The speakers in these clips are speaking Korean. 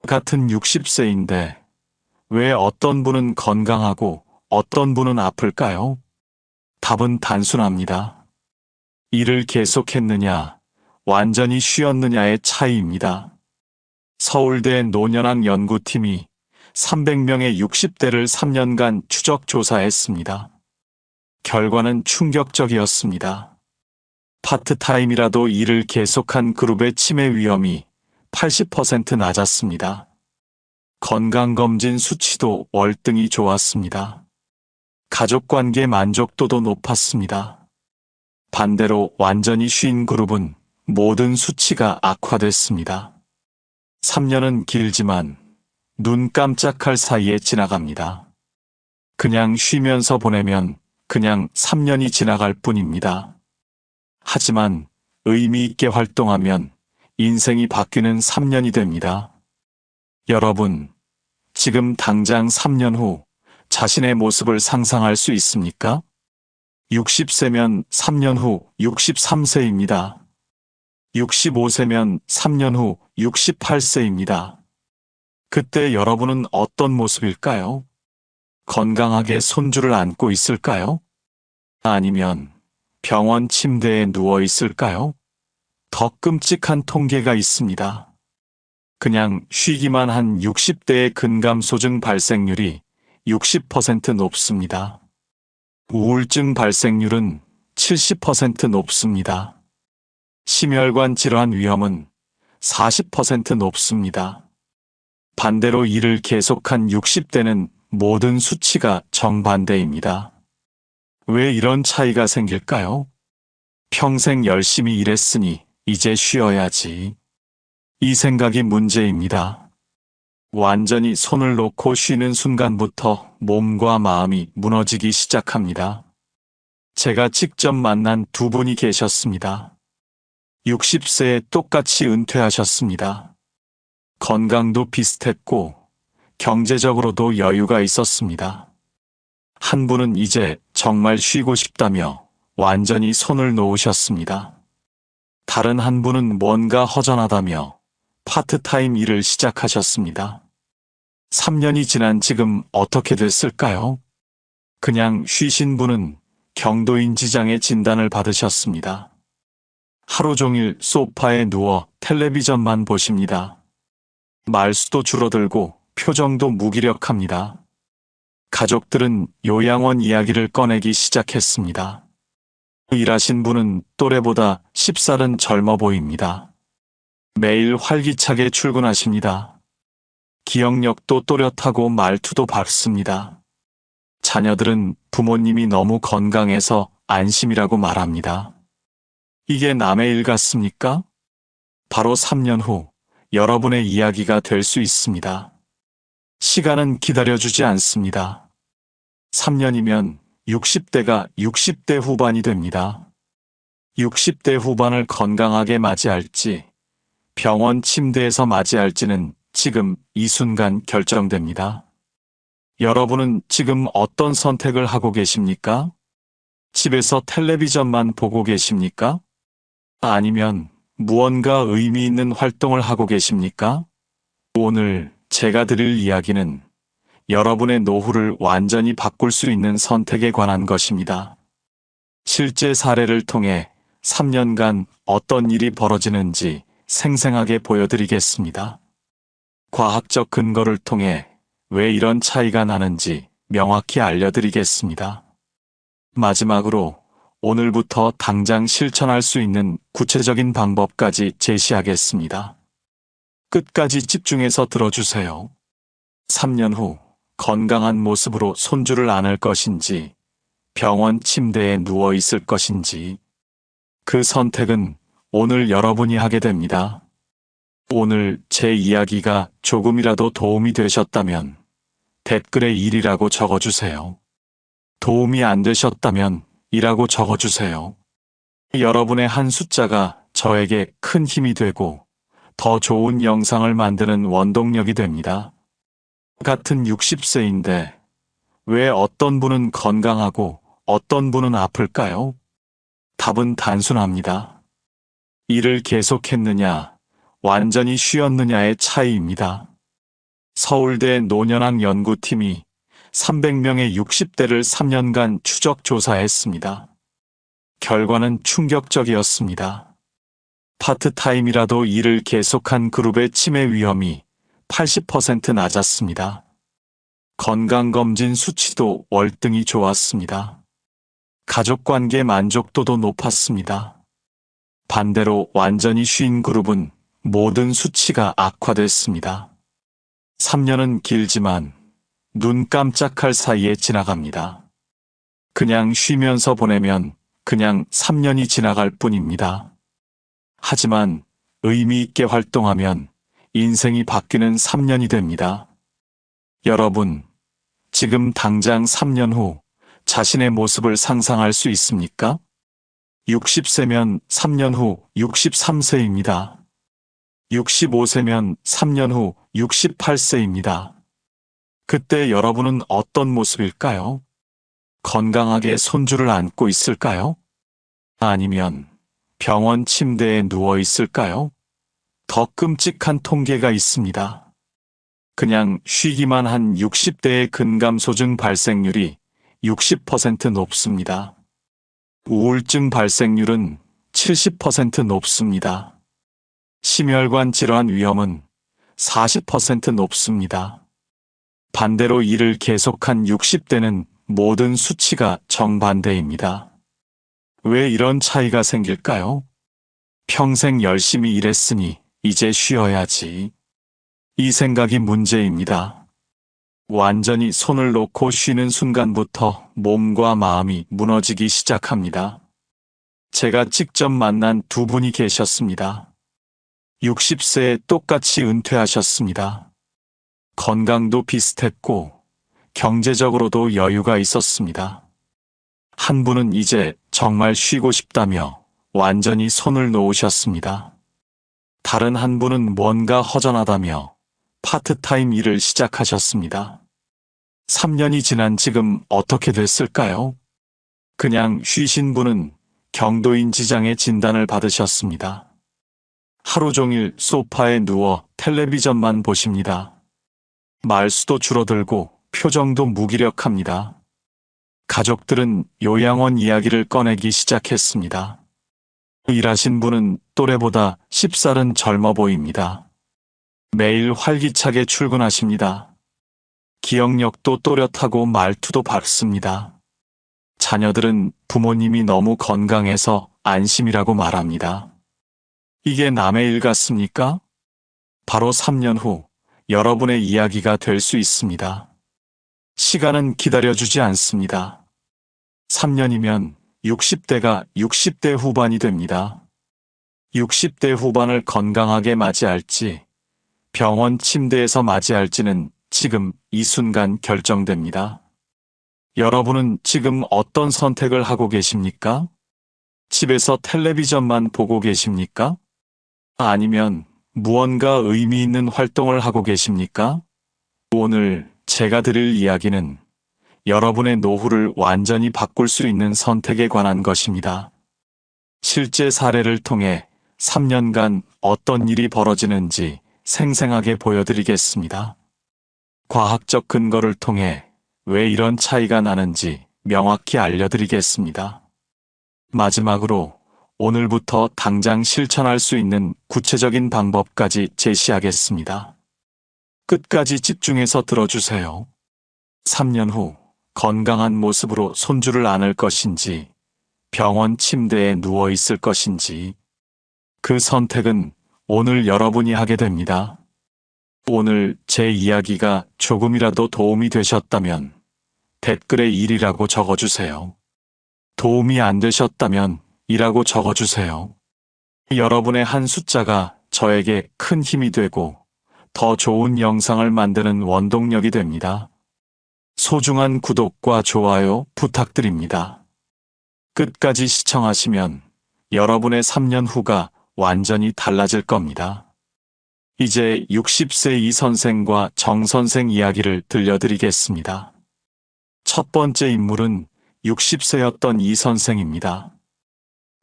같은 60세인데 왜 어떤 분은 건강하고 어떤 분은 아플까요? 답은 단순합니다. 일을 계속했느냐, 완전히 쉬었느냐의 차이입니다. 서울대 노년학 연구팀이 300명의 60대를 3년간 추적 조사했습니다. 결과는 충격적이었습니다. 파트타임이라도 일을 계속한 그룹의 치매 위험이 80% 낮았습니다. 건강검진 수치도 월등히 좋았습니다. 가족관계 만족도도 높았습니다. 반대로 완전히 쉰 그룹은 모든 수치가 악화됐습니다. 3년은 길지만 눈 깜짝할 사이에 지나갑니다. 그냥 쉬면서 보내면 그냥 3년이 지나갈 뿐입니다. 하지만 의미 있게 활동하면 인생이 바뀌는 3년이 됩니다. 여러분, 지금 당장 3년 후 자신의 모습을 상상할 수 있습니까? 60세면 3년 후 63세입니다. 65세면 3년 후 68세입니다. 그때 여러분은 어떤 모습일까요? 건강하게 손주를 안고 있을까요? 아니면 병원 침대에 누워 있을까요? 더 끔찍한 통계가 있습니다. 그냥 쉬기만 한 60대의 근감소증 발생률이 60% 높습니다. 우울증 발생률은 70% 높습니다. 심혈관 질환 위험은 40% 높습니다. 반대로 일을 계속한 60대는 모든 수치가 정반대입니다. 왜 이런 차이가 생길까요? 평생 열심히 일했으니 이제 쉬어야지. 이 생각이 문제입니다. 완전히 손을 놓고 쉬는 순간부터 몸과 마음이 무너지기 시작합니다. 제가 직접 만난 두 분이 계셨습니다. 60세에 똑같이 은퇴하셨습니다. 건강도 비슷했고 경제적으로도 여유가 있었습니다. 한 분은 이제 정말 쉬고 싶다며 완전히 손을 놓으셨습니다. 다른 한 분은 뭔가 허전하다며 파트타임 일을 시작하셨습니다. 3년이 지난 지금 어떻게 됐을까요? 그냥 쉬신 분은 경도인 지장의 진단을 받으셨습니다. 하루 종일 소파에 누워 텔레비전만 보십니다. 말수도 줄어들고 표정도 무기력합니다. 가족들은 요양원 이야기를 꺼내기 시작했습니다. 일하신 분은 또래보다 10살은 젊어 보입니다. 매일 활기차게 출근하십니다. 기억력도 또렷하고 말투도 밝습니다. 자녀들은 부모님이 너무 건강해서 안심이라고 말합니다. 이게 남의 일 같습니까? 바로 3년 후 여러분의 이야기가 될 수 있습니다. 시간은 기다려주지 않습니다. 3년이면 60대가 60대 후반이 됩니다. 60대 후반을 건강하게 맞이할지 병원 침대에서 맞이할지는 지금 이 순간 결정됩니다. 여러분은 지금 어떤 선택을 하고 계십니까? 집에서 텔레비전만 보고 계십니까? 아니면 무언가 의미 있는 활동을 하고 계십니까? 오늘 제가 드릴 이야기는 여러분의 노후를 완전히 바꿀 수 있는 선택에 관한 것입니다. 실제 사례를 통해 3년간 어떤 일이 벌어지는지 생생하게 보여드리겠습니다. 과학적 근거를 통해 왜 이런 차이가 나는지 명확히 알려드리겠습니다. 마지막으로 오늘부터 당장 실천할 수 있는 구체적인 방법까지 제시하겠습니다. 끝까지 집중해서 들어주세요. 3년 후 건강한 모습으로 손주를 안을 것인지 병원 침대에 누워 있을 것인지 그 선택은 오늘 여러분이 하게 됩니다. 오늘 제 이야기가 조금이라도 도움이 되셨다면 댓글에 1이라고 적어주세요. 도움이 안 되셨다면 2라고 적어주세요. 여러분의 한 숫자가 저에게 큰 힘이 되고 더 좋은 영상을 만드는 원동력이 됩니다. 같은 60세인데 왜 어떤 분은 건강하고 어떤 분은 아플까요? 답은 단순합니다. 일을 계속했느냐, 완전히 쉬었느냐의 차이입니다. 서울대 노년학 연구팀이 300명의 60대를 3년간 추적 조사했습니다. 결과는 충격적이었습니다. 파트타임이라도 일을 계속한 그룹의 치매 위험이 80% 낮았습니다. 건강검진 수치도 월등히 좋았습니다. 가족관계 만족도도 높았습니다. 반대로 완전히 쉰 그룹은 모든 수치가 악화됐습니다. 3년은 길지만 눈 깜짝할 사이에 지나갑니다. 그냥 쉬면서 보내면 그냥 3년이 지나갈 뿐입니다. 하지만 의미 있게 활동하면 인생이 바뀌는 3년이 됩니다. 여러분, 지금 당장 3년 후 자신의 모습을 상상할 수 있습니까? 60세면 3년 후 63세입니다. 65세면 3년 후 68세입니다. 그때 여러분은 어떤 모습일까요? 건강하게 손주를 안고 있을까요? 아니면 병원 침대에 누워 있을까요? 더 끔찍한 통계가 있습니다. 그냥 쉬기만 한 60대의 근감소증 발생률이 60% 높습니다. 우울증 발생률은 70% 높습니다. 심혈관 질환 위험은 40% 높습니다. 반대로 일을 계속한 60대는 모든 수치가 정반대입니다. 왜 이런 차이가 생길까요? 평생 열심히 일했으니 이제 쉬어야지. 이 생각이 문제입니다. 완전히 손을 놓고 쉬는 순간부터 몸과 마음이 무너지기 시작합니다. 제가 직접 만난 두 분이 계셨습니다. 60세에 똑같이 은퇴하셨습니다. 건강도 비슷했고 경제적으로도 여유가 있었습니다. 한 분은 이제 정말 쉬고 싶다며 완전히 손을 놓으셨습니다. 다른 한 분은 뭔가 허전하다며 파트타임 일을 시작하셨습니다. 3년이 지난 지금 어떻게 됐을까요? 그냥 쉬신 분은 경도인 지장의 진단을 받으셨습니다. 하루 종일 소파에 누워 텔레비전만 보십니다. 말수도 줄어들고 표정도 무기력합니다. 가족들은 요양원 이야기를 꺼내기 시작했습니다. 일하신 분은 또래보다 10살은 젊어 보입니다. 매일 활기차게 출근하십니다. 기억력도 또렷하고 말투도 밝습니다. 자녀들은 부모님이 너무 건강해서 안심이라고 말합니다. 이게 남의 일 같습니까? 바로 3년 후 여러분의 이야기가 될 수 있습니다. 시간은 기다려주지 않습니다. 3년이면 60대가 60대 후반이 됩니다. 60대 후반을 건강하게 맞이할지 병원 침대에서 맞이할지는 지금 이 순간 결정됩니다. 여러분은 지금 어떤 선택을 하고 계십니까? 집에서 텔레비전만 보고 계십니까? 아니면 무언가 의미 있는 활동을 하고 계십니까? 오늘 제가 드릴 이야기는 여러분의 노후를 완전히 바꿀 수 있는 선택에 관한 것입니다. 실제 사례를 통해 3년간 어떤 일이 벌어지는지 생생하게 보여드리겠습니다. 과학적 근거를 통해 왜 이런 차이가 나는지 명확히 알려드리겠습니다. 마지막으로 오늘부터 당장 실천할 수 있는 구체적인 방법까지 제시하겠습니다. 끝까지 집중해서 들어주세요. 3년 후 건강한 모습으로 손주를 안을 것인지 병원 침대에 누워 있을 것인지 그 선택은 오늘 여러분이 하게 됩니다. 오늘 제 이야기가 조금이라도 도움이 되셨다면 댓글에 1이라고 적어주세요. 도움이 안 되셨다면 2라고 적어주세요. 여러분의 한 숫자가 저에게 큰 힘이 되고 더 좋은 영상을 만드는 원동력이 됩니다. 소중한 구독과 좋아요 부탁드립니다. 끝까지 시청하시면 여러분의 3년 후가 완전히 달라질 겁니다. 이제 60세 이 선생과 정 선생 이야기를 들려드리겠습니다. 첫 번째 인물은 60세였던 이 선생입니다.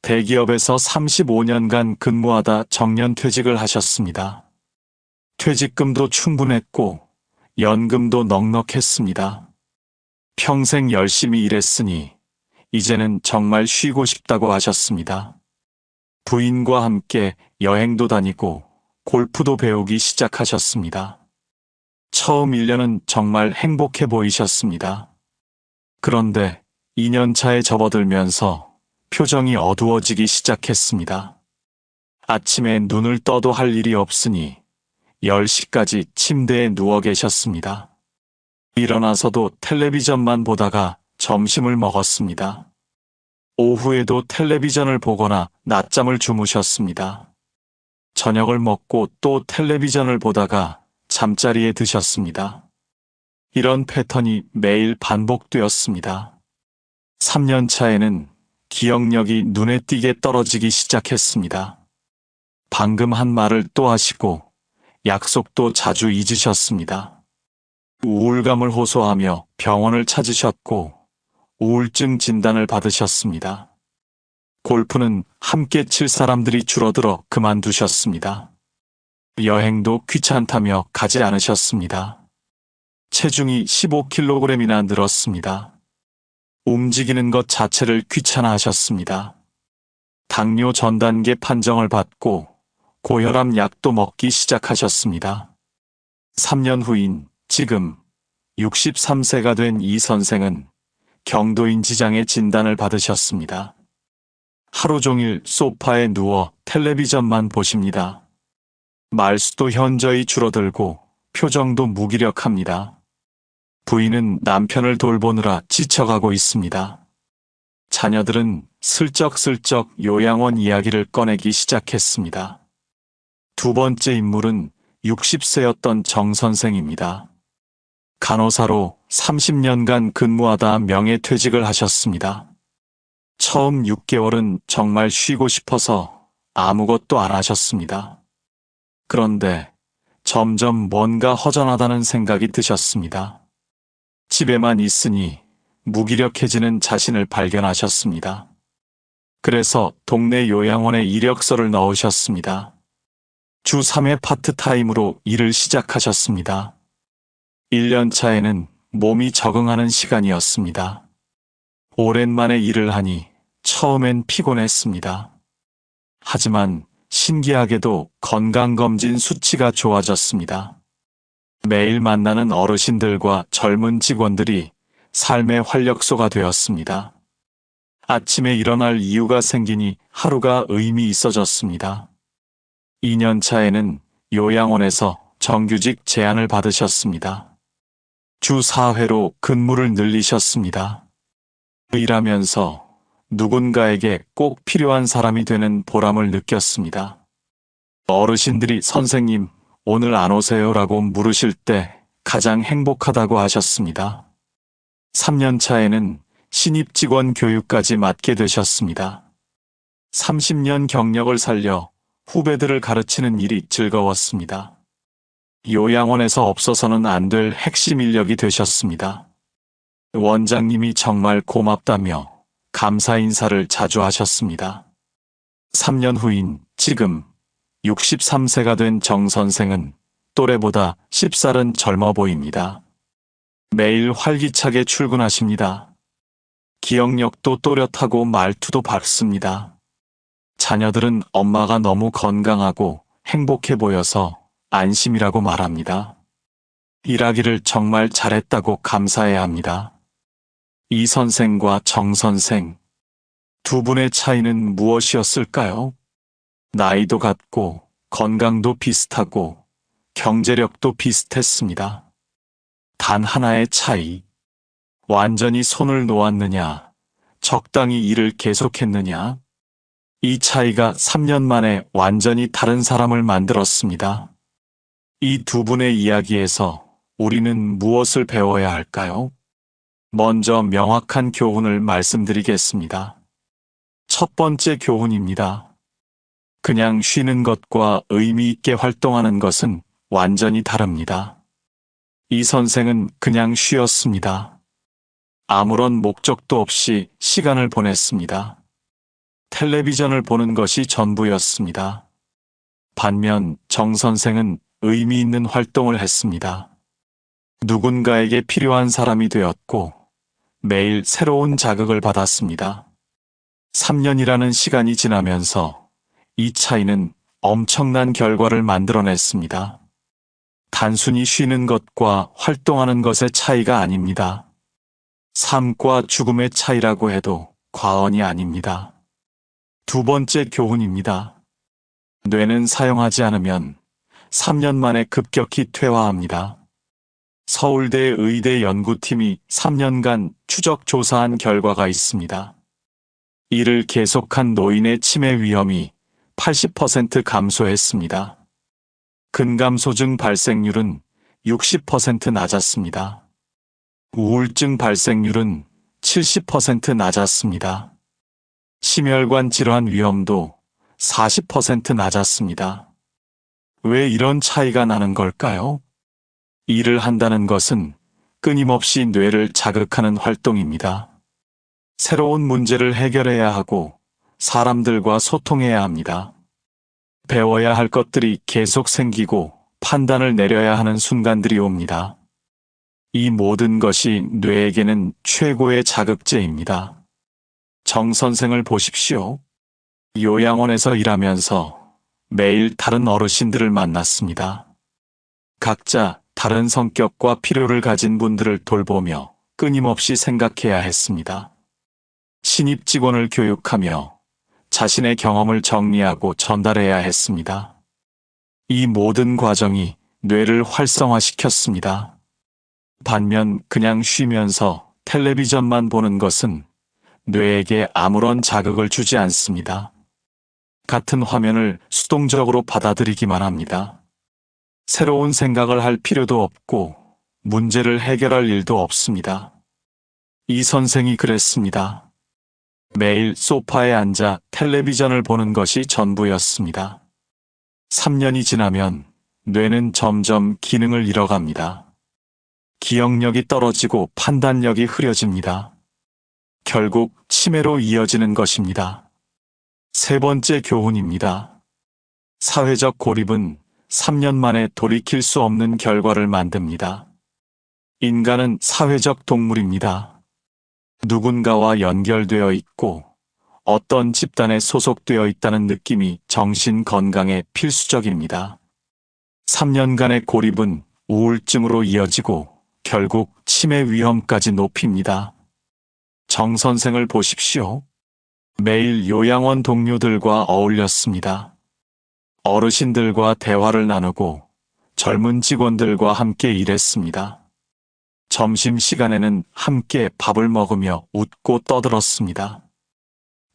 대기업에서 35년간 근무하다 정년퇴직을 하셨습니다. 퇴직금도 충분했고 연금도 넉넉했습니다. 평생 열심히 일했으니 이제는 정말 쉬고 싶다고 하셨습니다. 부인과 함께 여행도 다니고 골프도 배우기 시작하셨습니다. 처음 1년은 정말 행복해 보이셨습니다. 그런데 2년 차에 접어들면서 표정이 어두워지기 시작했습니다. 아침에 눈을 떠도 할 일이 없으니 10시까지 침대에 누워 계셨습니다. 일어나서도 텔레비전만 보다가 점심을 먹었습니다. 오후에도 텔레비전을 보거나 낮잠을 주무셨습니다. 저녁을 먹고 또 텔레비전을 보다가 잠자리에 드셨습니다. 이런 패턴이 매일 반복되었습니다. 3년 차에는 기억력이 눈에 띄게 떨어지기 시작했습니다. 방금 한 말을 또 하시고 약속도 자주 잊으셨습니다. 우울감을 호소하며 병원을 찾으셨고 우울증 진단을 받으셨습니다. 골프는 함께 칠 사람들이 줄어들어 그만두셨습니다. 여행도 귀찮다며 가지 않으셨습니다. 체중이 15kg이나 늘었습니다. 움직이는 것 자체를 귀찮아하셨습니다. 당뇨 전단계 판정을 받고 고혈압 약도 먹기 시작하셨습니다. 3년 후인 지금 63세가 된 이 선생은 경도인 지장의 진단을 받으셨습니다. 하루 종일 소파에 누워 텔레비전만 보십니다. 말수도 현저히 줄어들고 표정도 무기력합니다. 부인은 남편을 돌보느라 지쳐가고 있습니다. 자녀들은 슬쩍슬쩍 요양원 이야기를 꺼내기 시작했습니다. 두 번째 인물은 60세였던 정 선생입니다. 간호사로 30년간 근무하다 명예퇴직을 하셨습니다. 처음 6개월은 정말 쉬고 싶어서 아무것도 안 하셨습니다. 그런데 점점 뭔가 허전하다는 생각이 드셨습니다. 집에만 있으니 무기력해지는 자신을 발견하셨습니다. 그래서 동네 요양원에 이력서를 넣으셨습니다. 주 3회 파트타임으로 일을 시작하셨습니다. 1년 차에는 몸이 적응하는 시간이었습니다. 오랜만에 일을 하니 처음엔 피곤했습니다. 하지만 신기하게도 건강검진 수치가 좋아졌습니다. 매일 만나는 어르신들과 젊은 직원들이 삶의 활력소가 되었습니다. 아침에 일어날 이유가 생기니 하루가 의미 있어졌습니다. 2년 차에는 요양원에서 정규직 제안을 받으셨습니다. 주 4회로 근무를 늘리셨습니다. 일하면서 누군가에게 꼭 필요한 사람이 되는 보람을 느꼈습니다. 어르신들이 선생님, 오늘 안 오세요라고 물으실 때 가장 행복하다고 하셨습니다. 3년 차에는 신입 직원 교육까지 맡게 되셨습니다. 30년 경력을 살려 후배들을 가르치는 일이 즐거웠습니다. 요양원에서 없어서는 안 될 핵심 인력이 되셨습니다. 원장님이 정말 고맙다며 감사 인사를 자주 하셨습니다. 3년 후인 지금 63세가 된 정 선생은 또래보다 10살은 젊어 보입니다. 매일 활기차게 출근하십니다. 기억력도 또렷하고 말투도 밝습니다. 자녀들은 엄마가 너무 건강하고 행복해 보여서 안심이라고 말합니다. 일하기를 정말 잘했다고 감사해야 합니다. 이 선생과 정 선생, 두 분의 차이는 무엇이었을까요? 나이도 같고 건강도 비슷하고 경제력도 비슷했습니다. 단 하나의 차이. 완전히 손을 놓았느냐, 적당히 일을 계속했느냐. 이 차이가 3년 만에 완전히 다른 사람을 만들었습니다. 이 두 분의 이야기에서 우리는 무엇을 배워야 할까요? 먼저 명확한 교훈을 말씀드리겠습니다. 첫 번째 교훈입니다. 그냥 쉬는 것과 의미 있게 활동하는 것은 완전히 다릅니다. 이 선생은 그냥 쉬었습니다. 아무런 목적도 없이 시간을 보냈습니다. 텔레비전을 보는 것이 전부였습니다. 반면 정 선생은 의미 있는 활동을 했습니다. 누군가에게 필요한 사람이 되었고 매일 새로운 자극을 받았습니다. 3년이라는 시간이 지나면서 이 차이는 엄청난 결과를 만들어냈습니다. 단순히 쉬는 것과 활동하는 것의 차이가 아닙니다. 삶과 죽음의 차이라고 해도 과언이 아닙니다. 두 번째 교훈입니다. 뇌는 사용하지 않으면 3년 만에 급격히 퇴화합니다. 서울대 의대 연구팀이 3년간 추적 조사한 결과가 있습니다. 이를 계속한 노인의 치매 위험이 80% 감소했습니다. 근감소증 발생률은 60% 낮았습니다. 우울증 발생률은 70% 낮았습니다. 심혈관 질환 위험도 40% 낮았습니다. 왜 이런 차이가 나는 걸까요? 일을 한다는 것은 끊임없이 뇌를 자극하는 활동입니다. 새로운 문제를 해결해야 하고 사람들과 소통해야 합니다. 배워야 할 것들이 계속 생기고 판단을 내려야 하는 순간들이 옵니다. 이 모든 것이 뇌에게는 최고의 자극제입니다. 정 선생을 보십시오. 요양원에서 일하면서 매일 다른 어르신들을 만났습니다. 각자 다른 성격과 필요를 가진 분들을 돌보며 끊임없이 생각해야 했습니다. 신입 직원을 교육하며 자신의 경험을 정리하고 전달해야 했습니다. 이 모든 과정이 뇌를 활성화시켰습니다. 반면 그냥 쉬면서 텔레비전만 보는 것은 뇌에게 아무런 자극을 주지 않습니다. 같은 화면을 수동적으로 받아들이기만 합니다. 새로운 생각을 할 필요도 없고 문제를 해결할 일도 없습니다. 이 선생이 그랬습니다. 매일 소파에 앉아 텔레비전을 보는 것이 전부였습니다. 3년이 지나면 뇌는 점점 기능을 잃어갑니다. 기억력이 떨어지고 판단력이 흐려집니다. 결국 치매로 이어지는 것입니다. 세 번째 교훈입니다. 사회적 고립은 3년 만에 돌이킬 수 없는 결과를 만듭니다. 인간은 사회적 동물입니다. 누군가와 연결되어 있고 어떤 집단에 소속되어 있다는 느낌이 정신 건강에 필수적입니다. 3년간의 고립은 우울증으로 이어지고 결국 치매 위험까지 높입니다. 정 선생을 보십시오. 매일 요양원 동료들과 어울렸습니다. 어르신들과 대화를 나누고 젊은 직원들과 함께 일했습니다. 점심시간에는 함께 밥을 먹으며 웃고 떠들었습니다.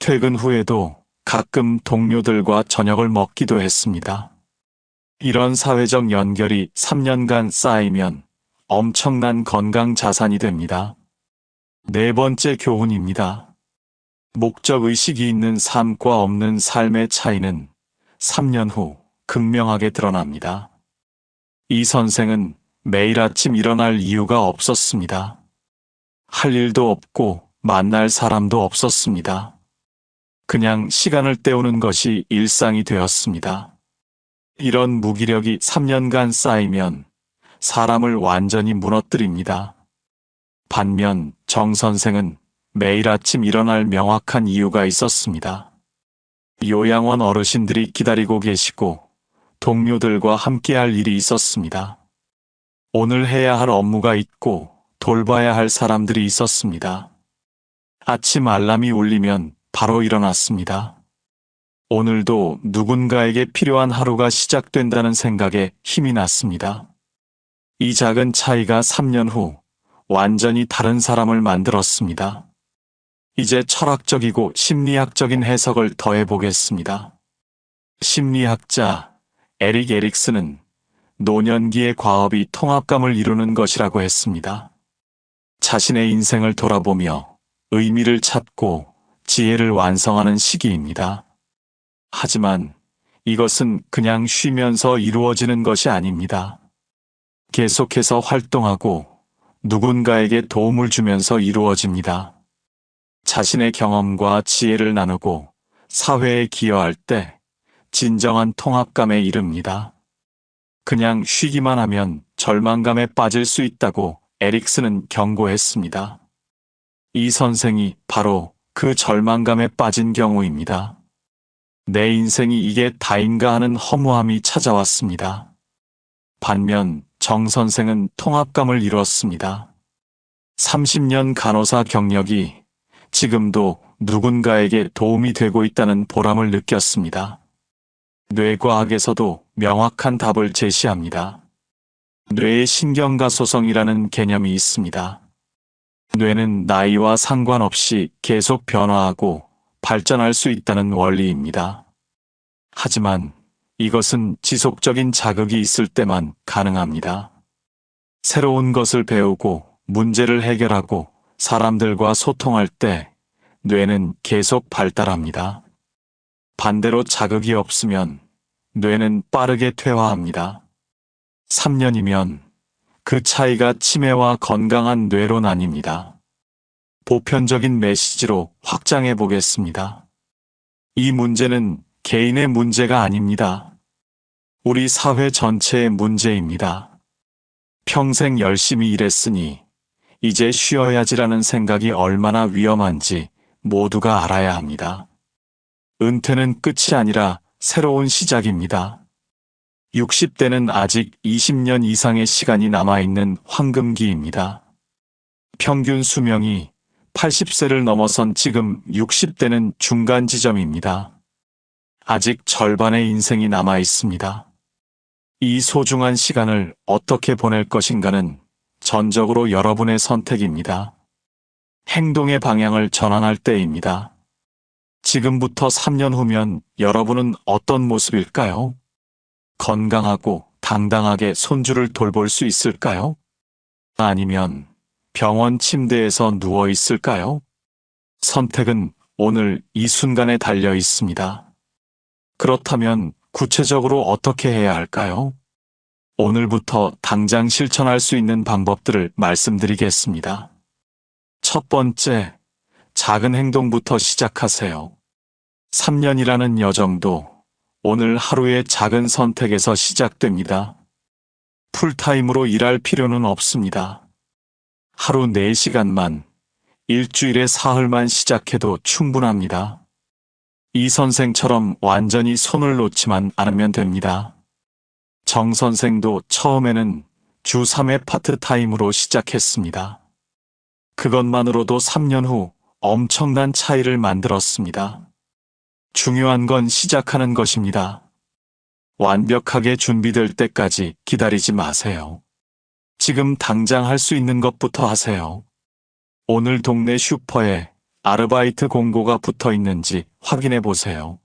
퇴근 후에도 가끔 동료들과 저녁을 먹기도 했습니다. 이런 사회적 연결이 3년간 쌓이면 엄청난 건강 자산이 됩니다. 네 번째 교훈입니다. 목적의식이 있는 삶과 없는 삶의 차이는 3년 후 극명하게 드러납니다. 이 선생은 매일 아침 일어날 이유가 없었습니다. 할 일도 없고 만날 사람도 없었습니다. 그냥 시간을 때우는 것이 일상이 되었습니다. 이런 무기력이 3년간 쌓이면 사람을 완전히 무너뜨립니다. 반면 정 선생은 매일 아침 일어날 명확한 이유가 있었습니다. 요양원 어르신들이 기다리고 계시고 동료들과 함께할 일이 있었습니다. 오늘 해야 할 업무가 있고 돌봐야 할 사람들이 있었습니다. 아침 알람이 울리면 바로 일어났습니다. 오늘도 누군가에게 필요한 하루가 시작된다는 생각에 힘이 났습니다. 이 작은 차이가 3년 후 완전히 다른 사람을 만들었습니다. 이제 철학적이고 심리학적인 해석을 더해 보겠습니다. 심리학자 에릭 에릭슨은 노년기의 과업이 통합감을 이루는 것이라고 했습니다. 자신의 인생을 돌아보며 의미를 찾고 지혜를 완성하는 시기입니다. 하지만 이것은 그냥 쉬면서 이루어지는 것이 아닙니다. 계속해서 활동하고 누군가에게 도움을 주면서 이루어집니다. 자신의 경험과 지혜를 나누고 사회에 기여할 때 진정한 통합감에 이릅니다. 그냥 쉬기만 하면 절망감에 빠질 수 있다고 에릭슨은 경고했습니다. 이 선생이 바로 그 절망감에 빠진 경우입니다. 내 인생이 이게 다인가 하는 허무함이 찾아왔습니다. 반면 정 선생은 통합감을 이뤘습니다. 30년 간호사 경력이 지금도 누군가에게 도움이 되고 있다는 보람을 느꼈습니다. 뇌과학에서도 명확한 답을 제시합니다. 뇌의 신경가소성이라는 개념이 있습니다. 뇌는 나이와 상관없이 계속 변화하고 발전할 수 있다는 원리입니다. 하지만 이것은 지속적인 자극이 있을 때만 가능합니다. 새로운 것을 배우고 문제를 해결하고 사람들과 소통할 때 뇌는 계속 발달합니다. 반대로 자극이 없으면 뇌는 빠르게 퇴화합니다. 3년이면 그 차이가 치매와 건강한 뇌로 나뉩니다. 보편적인 메시지로 확장해 보겠습니다. 이 문제는 개인의 문제가 아닙니다. 우리 사회 전체의 문제입니다. 평생 열심히 일했으니 이제 쉬어야지라는 생각이 얼마나 위험한지 모두가 알아야 합니다. 은퇴는 끝이 아니라 새로운 시작입니다. 60대는 아직 20년 이상의 시간이 남아있는 황금기입니다. 평균 수명이 80세를 넘어선 지금 60대는 중간 지점입니다. 아직 절반의 인생이 남아 있습니다. 이 소중한 시간을 어떻게 보낼 것인가는 전적으로 여러분의 선택입니다. 행동의 방향을 전환할 때입니다. 지금부터 3년 후면 여러분은 어떤 모습일까요? 건강하고 당당하게 손주를 돌볼 수 있을까요? 아니면 병원 침대에서 누워 있을까요? 선택은 오늘 이 순간에 달려 있습니다. 그렇다면 구체적으로 어떻게 해야 할까요? 오늘부터 당장 실천할 수 있는 방법들을 말씀드리겠습니다. 첫 번째, 작은 행동부터 시작하세요. 3년이라는 여정도 오늘 하루의 작은 선택에서 시작됩니다. 풀타임으로 일할 필요는 없습니다. 하루 4시간만, 일주일에 사흘만 시작해도 충분합니다. 이 선생처럼 완전히 손을 놓지만 않으면 됩니다. 정 선생도 처음에는 주 3회 파트타임으로 시작했습니다. 그것만으로도 3년 후 엄청난 차이를 만들었습니다. 중요한 건 시작하는 것입니다. 완벽하게 준비될 때까지 기다리지 마세요. 지금 당장 할 수 있는 것부터 하세요. 오늘 동네 슈퍼에 아르바이트 공고가 붙어 있는지 확인해 보세요.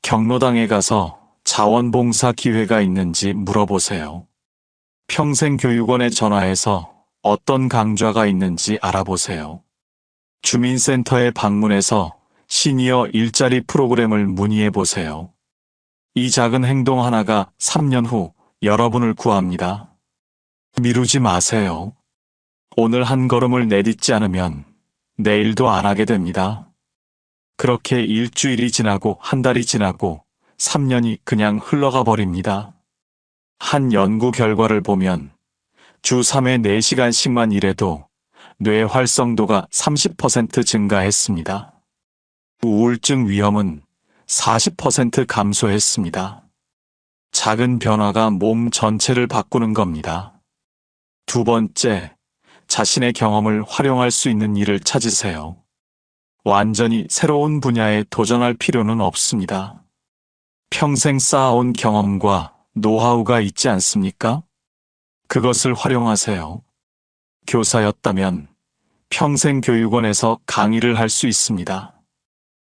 경로당에 가서 자원봉사 기회가 있는지 물어보세요. 평생교육원에 전화해서 어떤 강좌가 있는지 알아보세요. 주민센터에 방문해서 시니어 일자리 프로그램을 문의해 보세요. 이 작은 행동 하나가 3년 후 여러분을 구합니다. 미루지 마세요. 오늘 한 걸음을 내딛지 않으면 내일도 안 하게 됩니다. 그렇게 일주일이 지나고 한 달이 지나고 3년이 그냥 흘러가 버립니다. 한 연구 결과를 보면 주 3회 4시간씩만 일해도 뇌 활성도가 30% 증가했습니다. 우울증 위험은 40% 감소했습니다. 작은 변화가 몸 전체를 바꾸는 겁니다. 두 번째, 자신의 경험을 활용할 수 있는 일을 찾으세요. 완전히 새로운 분야에 도전할 필요는 없습니다. 평생 쌓아온 경험과 노하우가 있지 않습니까? 그것을 활용하세요. 교사였다면 평생교육원에서 강의를 할 수 있습니다.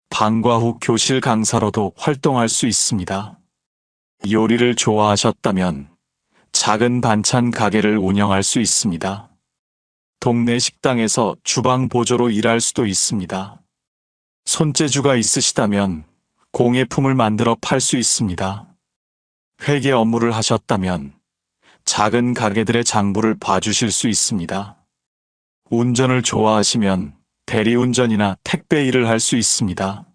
방과 후 교실 강사로도 활동할 수 있습니다. 요리를 좋아하셨다면 작은 반찬 가게를 운영할 수 있습니다. 동네 식당에서 주방 보조로 일할 수도 있습니다. 손재주가 있으시다면 공예품을 만들어 팔 수 있습니다. 회계 업무를 하셨다면 작은 가게들의 장부를 봐주실 수 있습니다. 운전을 좋아하시면 대리운전이나 택배 일을 할 수 있습니다.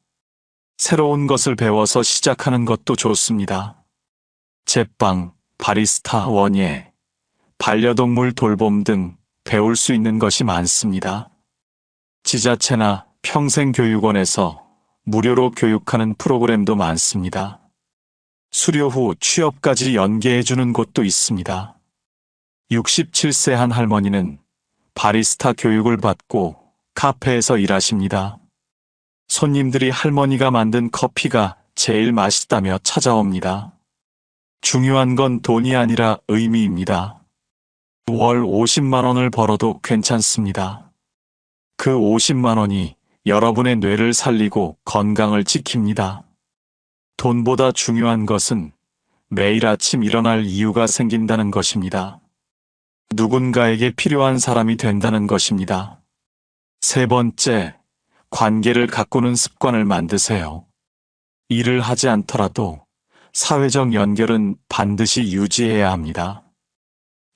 새로운 것을 배워서 시작하는 것도 좋습니다. 제빵, 바리스타, 원예, 반려동물 돌봄 등 배울 수 있는 것이 많습니다. 지자체나 평생교육원에서 무료로 교육하는 프로그램도 많습니다. 수료 후 취업까지 연계해주는 곳도 있습니다. 67세 한 할머니는 바리스타 교육을 받고 카페에서 일하십니다. 손님들이 할머니가 만든 커피가 제일 맛있다며 찾아옵니다. 중요한 건 돈이 아니라 의미입니다. 월 50만 원을 벌어도 괜찮습니다. 그 50만 원이 여러분의 뇌를 살리고 건강을 지킵니다. 돈보다 중요한 것은 매일 아침 일어날 이유가 생긴다는 것입니다. 누군가에게 필요한 사람이 된다는 것입니다. 세 번째, 관계를 가꾸는 습관을 만드세요. 일을 하지 않더라도 사회적 연결은 반드시 유지해야 합니다.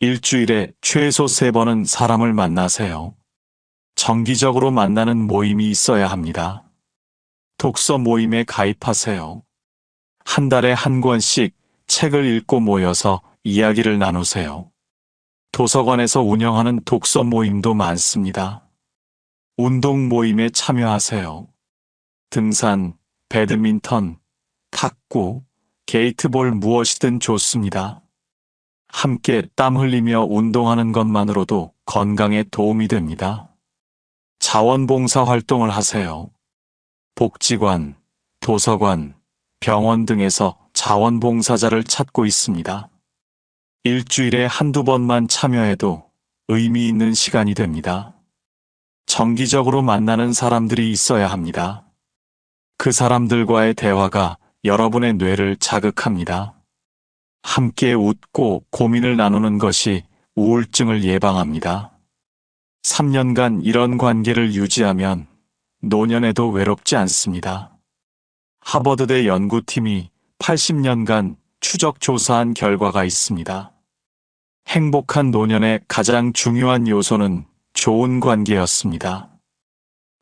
일주일에 최소 3번은 사람을 만나세요. 정기적으로 만나는 모임이 있어야 합니다. 독서 모임에 가입하세요. 한 달에 한 권씩 책을 읽고 모여서 이야기를 나누세요. 도서관에서 운영하는 독서 모임도 많습니다. 운동 모임에 참여하세요. 등산, 배드민턴, 탁구, 게이트볼 무엇이든 좋습니다. 함께 땀 흘리며 운동하는 것만으로도 건강에 도움이 됩니다. 자원봉사 활동을 하세요. 복지관, 도서관, 병원 등에서 자원봉사자를 찾고 있습니다. 일주일에 한두 번만 참여해도 의미 있는 시간이 됩니다. 정기적으로 만나는 사람들이 있어야 합니다. 그 사람들과의 대화가 여러분의 뇌를 자극합니다. 함께 웃고 고민을 나누는 것이 우울증을 예방합니다. 3년간 이런 관계를 유지하면 노년에도 외롭지 않습니다. 하버드대 연구팀이 80년간 추적 조사한 결과가 있습니다. 행복한 노년의 가장 중요한 요소는 좋은 관계였습니다.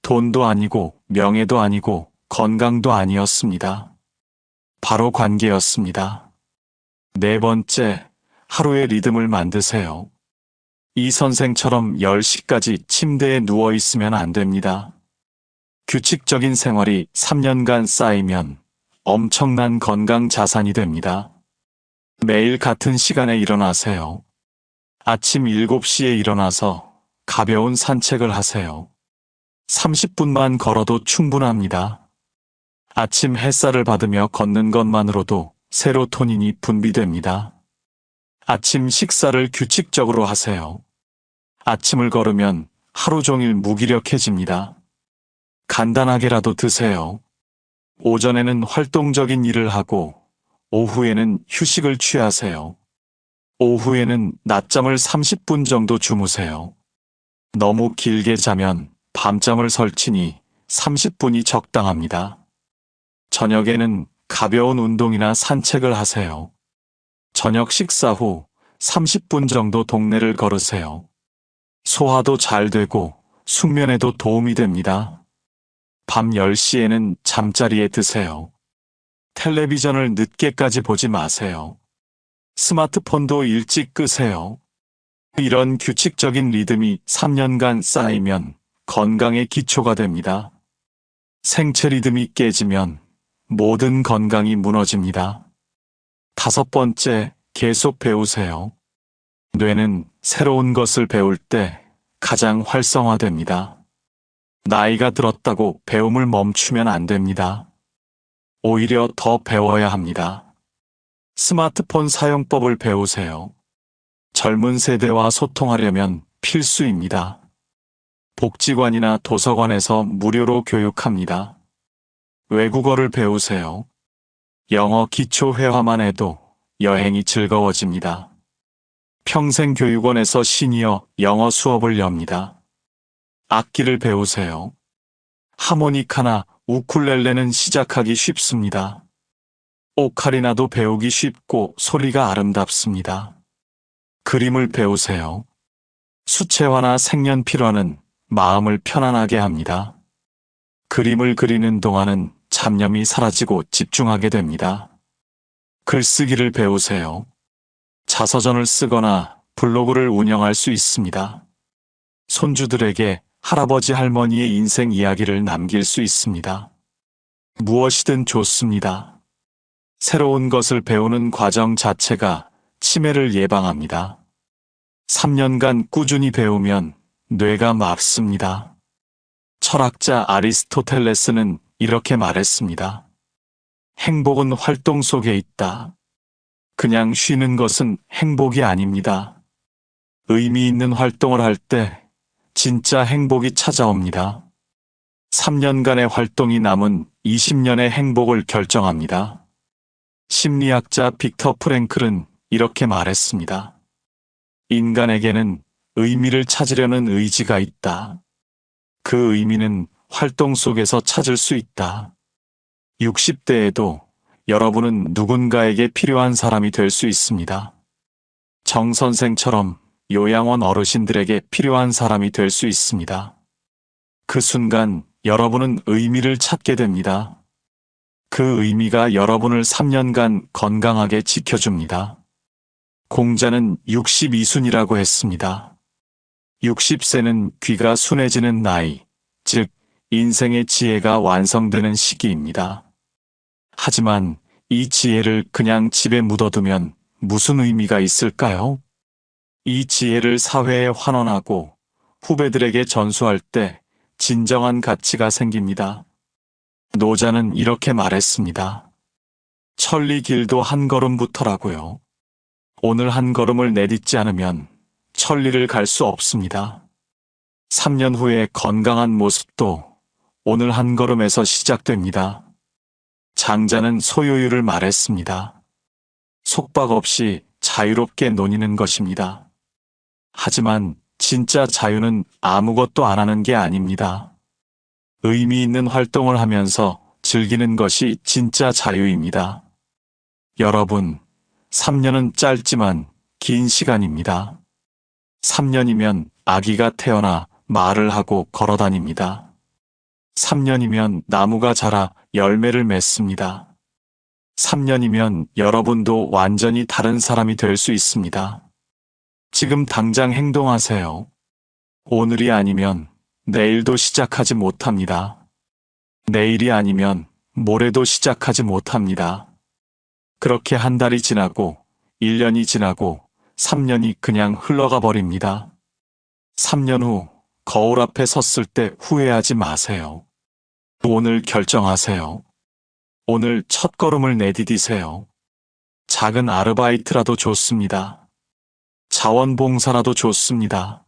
돈도 아니고 명예도 아니고 건강도 아니었습니다. 바로 관계였습니다. 네 번째, 하루의 리듬을 만드세요. 이 선생처럼 10시까지 침대에 누워 있으면 안 됩니다. 규칙적인 생활이 3년간 쌓이면 엄청난 건강 자산이 됩니다. 매일 같은 시간에 일어나세요. 아침 7시에 일어나서 가벼운 산책을 하세요. 30분만 걸어도 충분합니다. 아침 햇살을 받으며 걷는 것만으로도 세로토닌이 분비됩니다. 아침 식사를 규칙적으로 하세요. 아침을 걸으면 하루 종일 무기력해집니다. 간단하게라도 드세요. 오전에는 활동적인 일을 하고 오후에는 휴식을 취하세요. 오후에는 낮잠을 30분 정도 주무세요. 너무 길게 자면 밤잠을 설치니 30분이 적당합니다. 저녁에는 가벼운 운동이나 산책을 하세요. 저녁 식사 후 30분 정도 동네를 걸으세요. 소화도 잘 되고 숙면에도 도움이 됩니다. 밤 10시에는 잠자리에 드세요. 텔레비전을 늦게까지 보지 마세요. 스마트폰도 일찍 끄세요. 이런 규칙적인 리듬이 3년간 쌓이면 건강의 기초가 됩니다. 생체 리듬이 깨지면 모든 건강이 무너집니다. 5번째, 계속 배우세요. 뇌는 새로운 것을 배울 때 가장 활성화됩니다. 나이가 들었다고 배움을 멈추면 안 됩니다. 오히려 더 배워야 합니다. 스마트폰 사용법을 배우세요. 젊은 세대와 소통하려면 필수입니다. 복지관이나 도서관에서 무료로 교육합니다. 외국어를 배우세요. 영어 기초 회화만 해도 여행이 즐거워집니다. 평생교육원에서 시니어 영어 수업을 엽니다. 악기를 배우세요. 하모니카나 우쿨렐레는 시작하기 쉽습니다. 오카리나도 배우기 쉽고 소리가 아름답습니다. 그림을 배우세요. 수채화나 색연필화는 마음을 편안하게 합니다. 그림을 그리는 동안은 잡념이 사라지고 집중하게 됩니다. 글쓰기를 배우세요. 자서전을 쓰거나 블로그를 운영할 수 있습니다. 손주들에게 할아버지 할머니의 인생 이야기를 남길 수 있습니다. 무엇이든 좋습니다. 새로운 것을 배우는 과정 자체가 치매를 예방합니다. 3년간 꾸준히 배우면 뇌가 맑습니다. 철학자 아리스토텔레스는 이렇게 말했습니다. 행복은 활동 속에 있다. 그냥 쉬는 것은 행복이 아닙니다. 의미 있는 활동을 할 때 진짜 행복이 찾아옵니다. 3년간의 활동이 남은 20년의 행복을 결정합니다. 심리학자 빅터 프랭클은 이렇게 말했습니다. 인간에게는 의미를 찾으려는 의지가 있다. 그 의미는 활동 속에서 찾을 수 있다. 60대에도 여러분은 누군가에게 필요한 사람이 될 수 있습니다. 정 선생처럼 요양원 어르신들에게 필요한 사람이 될 수 있습니다. 그 순간 여러분은 의미를 찾게 됩니다. 그 의미가 여러분을 3년간 건강하게 지켜줍니다. 공자는 62순이라고 했습니다. 60세는 귀가 순해지는 나이, 즉 인생의 지혜가 완성되는 시기입니다. 하지만 이 지혜를 그냥 집에 묻어두면 무슨 의미가 있을까요? 이 지혜를 사회에 환원하고 후배들에게 전수할 때 진정한 가치가 생깁니다. 노자는 이렇게 말했습니다. 천리 길도 한 걸음부터라고요. 오늘 한 걸음을 내딛지 않으면 천리를 갈 수 없습니다. 3년 후의 건강한 모습도 오늘 한 걸음에서 시작됩니다. 장자는 소요유를 말했습니다. 속박 없이 자유롭게 노니는 것입니다. 하지만 진짜 자유는 아무것도 안 하는 게 아닙니다. 의미 있는 활동을 하면서 즐기는 것이 진짜 자유입니다. 여러분, 3년은 짧지만 긴 시간입니다. 3년이면 아기가 태어나 말을 하고 걸어 다닙니다. 3년이면 나무가 자라 열매를 맺습니다. 3년이면 여러분도 완전히 다른 사람이 될 수 있습니다. 지금 당장 행동하세요. 오늘이 아니면 내일도 시작하지 못합니다. 내일이 아니면 모레도 시작하지 못합니다. 그렇게 한 달이 지나고 1년이 지나고 3년이 그냥 흘러가 버립니다. 3년 후 거울 앞에 섰을 때 후회하지 마세요. 오늘 결정하세요. 오늘 첫걸음을 내디디세요. 작은 아르바이트라도 좋습니다. 자원봉사라도 좋습니다.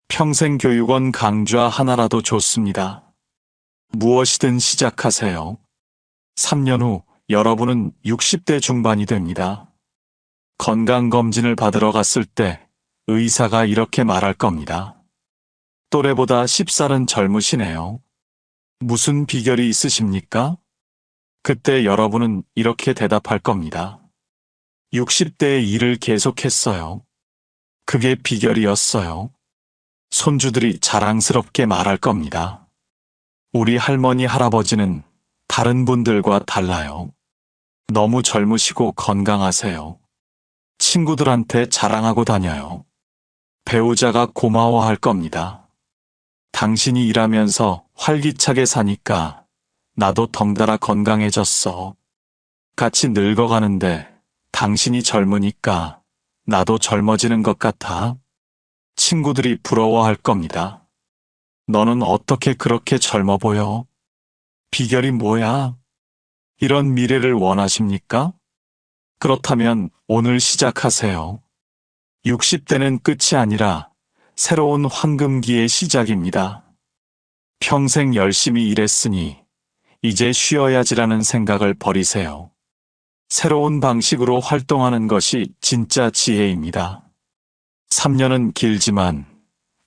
평생교육원 강좌 하나라도 좋습니다. 무엇이든 시작하세요. 3년 후 여러분은 60대 중반이 됩니다. 건강검진을 받으러 갔을 때 의사가 이렇게 말할 겁니다. 또래보다 10살은 젊으시네요. 무슨 비결이 있으십니까? 그때 여러분은 이렇게 대답할 겁니다. 60대의 일을 계속했어요. 그게 비결이었어요. 손주들이 자랑스럽게 말할 겁니다. 우리 할머니, 할아버지는 다른 분들과 달라요. 너무 젊으시고 건강하세요. 친구들한테 자랑하고 다녀요. 배우자가 고마워할 겁니다. 당신이 일하면서 활기차게 사니까 나도 덩달아 건강해졌어. 같이 늙어가는데 당신이 젊으니까 나도 젊어지는 것 같아. 친구들이 부러워할 겁니다. 너는 어떻게 그렇게 젊어 보여? 비결이 뭐야? 이런 미래를 원하십니까? 그렇다면 오늘 시작하세요. 60대는 끝이 아니라 새로운 황금기의 시작입니다. 평생 열심히 일했으니 이제 쉬어야지라는 생각을 버리세요. 새로운 방식으로 활동하는 것이 진짜 지혜입니다. 3년은 길지만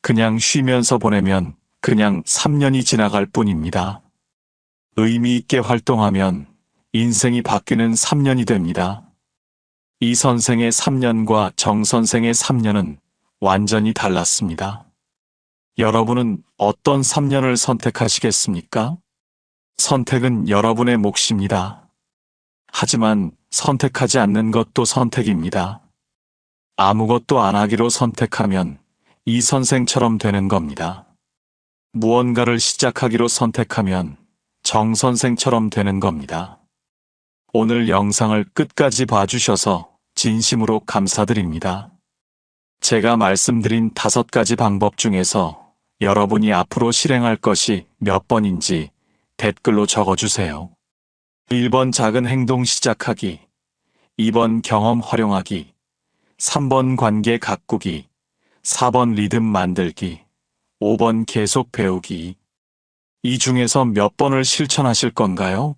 그냥 쉬면서 보내면 그냥 3년이 지나갈 뿐입니다. 의미 있게 활동하면 인생이 바뀌는 3년이 됩니다. 이 선생의 3년과 정 선생의 3년은 완전히 달랐습니다. 여러분은 어떤 3년을 선택하시겠습니까? 선택은 여러분의 몫입니다. 하지만 선택하지 않는 것도 선택입니다. 아무것도 안 하기로 선택하면 이 선생처럼 되는 겁니다. 무언가를 시작하기로 선택하면 정 선생처럼 되는 겁니다. 오늘 영상을 끝까지 봐주셔서 진심으로 감사드립니다. 제가 말씀드린 5가지 방법 중에서 여러분이 앞으로 실행할 것이 몇 번인지 댓글로 적어주세요. 1번 작은 행동 시작하기, 2번 경험 활용하기, 3번 관계 가꾸기, 4번 리듬 만들기, 5번 계속 배우기. 이 중에서 몇 번을 실천하실 건가요?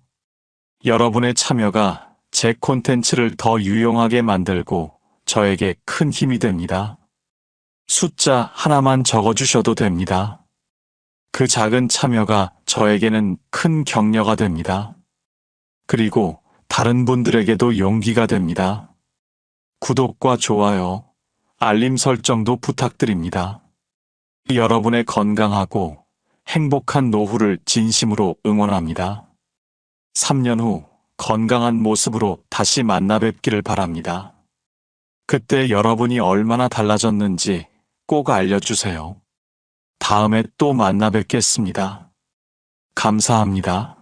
여러분의 참여가 제 콘텐츠를 더 유용하게 만들고 저에게 큰 힘이 됩니다. 숫자 하나만 적어주셔도 됩니다. 그 작은 참여가 저에게는 큰 격려가 됩니다. 그리고 다른 분들에게도 용기가 됩니다. 구독과 좋아요, 알림 설정도 부탁드립니다. 여러분의 건강하고 행복한 노후를 진심으로 응원합니다. 3년 후 건강한 모습으로 다시 만나 뵙기를 바랍니다. 그때 여러분이 얼마나 달라졌는지 꼭 알려주세요. 다음에 또 만나 뵙겠습니다. 감사합니다.